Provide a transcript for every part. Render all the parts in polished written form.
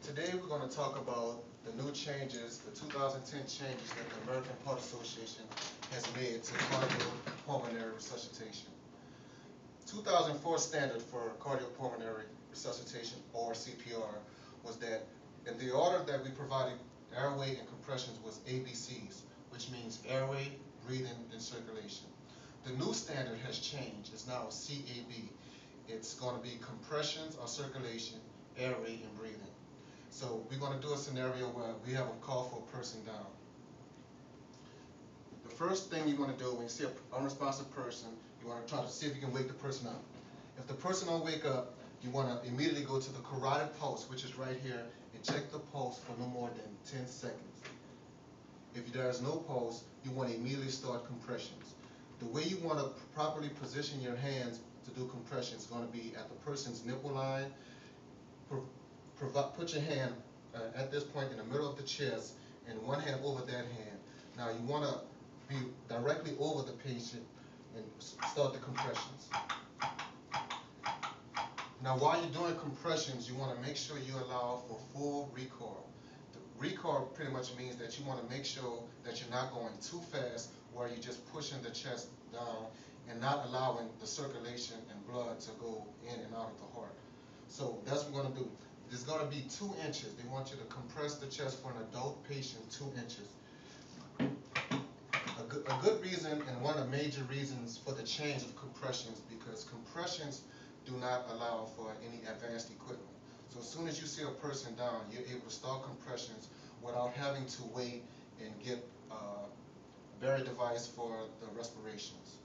Today we're going to talk about the new changes, the 2010 changes that the American Heart Association has made to cardiopulmonary resuscitation. 2004 standard for cardiopulmonary resuscitation, or CPR, was that in the order that we provided airway and compressions was ABCs, which means airway, breathing, and circulation. The new standard has changed. It's now CAB. It's going to be compressions or circulation, airway, and breathing. So we're going to do a scenario where we have a call for a person down. The first thing you want to do when you see an unresponsive person, you want to try to see if you can wake the person up. If the person don't wake up, you want to immediately go to the carotid pulse, which is right here, and check the pulse for no more than 10 seconds. If there is no pulse, you want to immediately start compressions. The way you want to properly position your hands to do compressions is going to be at the person's nipple line. Put your hand at this point in the middle of the chest and one hand over that hand. Now you want to be directly over the patient and start the compressions. Now while you're doing compressions, you want to make sure you allow for full recoil. The recoil pretty much means that you want to make sure that you're not going too fast where you're just pushing the chest down and not allowing the circulation and blood to go in and out of the heart. So that's what we're going to do. There's going to be 2 inches. They want you to compress the chest for an adult patient 2 inches. A good reason and one of the major reasons for the change of compressions, because compressions do not allow for any advanced equipment. So as soon as you see a person down, you're able to start compressions without having to wait and get a Barry device for the respirations.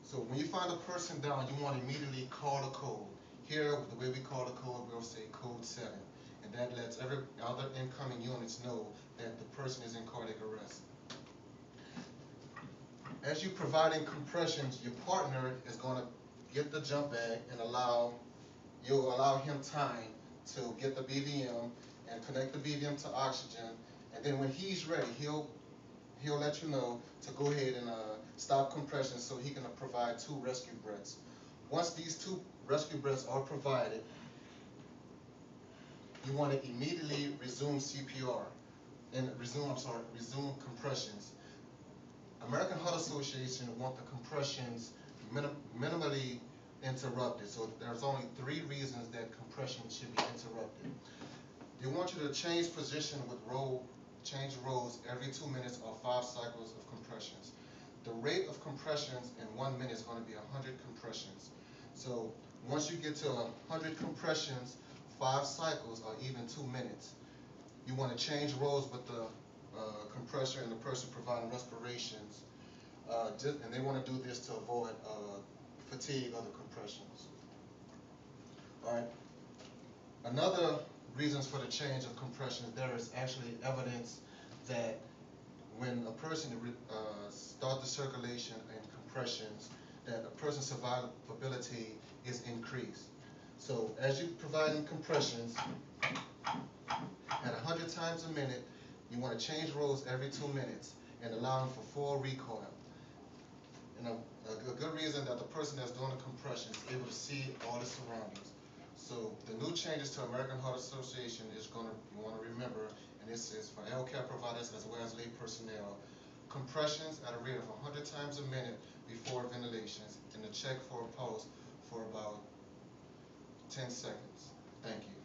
So when you find a person down, you want to immediately call a code. Here, the way we call the code, we'll say code 7. And that lets every other incoming units know that the person is in cardiac arrest. As you're providing compressions, your partner is going to get the jump bag and you'll allow him time to get the BVM and connect the BVM to oxygen. And then when he's ready, he'll let you know to go ahead and stop compression so he can provide 2 rescue breaths. Once these 2 rescue breaths are provided, you want to immediately resume CPR and resume compressions. American Heart Association want the compressions minimally interrupted. So there's only 3 reasons that compressions should be interrupted. They want you to change position with change rows every 2 minutes or 5 cycles of compressions. The rate of compressions in 1 minute is going to be 100 compressions. So once you get to 100 compressions, 5 cycles, or even 2 minutes, you want to change rows with the compressor and the person providing respirations. And they want to do this to avoid fatigue of the compressions. All right. Another reasons for the change of compressions, there is actually evidence that when a person starts the circulation and compressions, that a person's survivability is increased. So as you're providing compressions at 100 times a minute, you want to change rows every 2 minutes and allowing for full recoil. And a good reason that the person that's doing the compression is able to see all the surroundings. So the new changes to American Heart Association is you want to remember, and this is for healthcare providers as well as lay personnel, compressions at a rate of 100 times a minute before ventilations, and to check for a pulse for about 10 seconds. Thank you.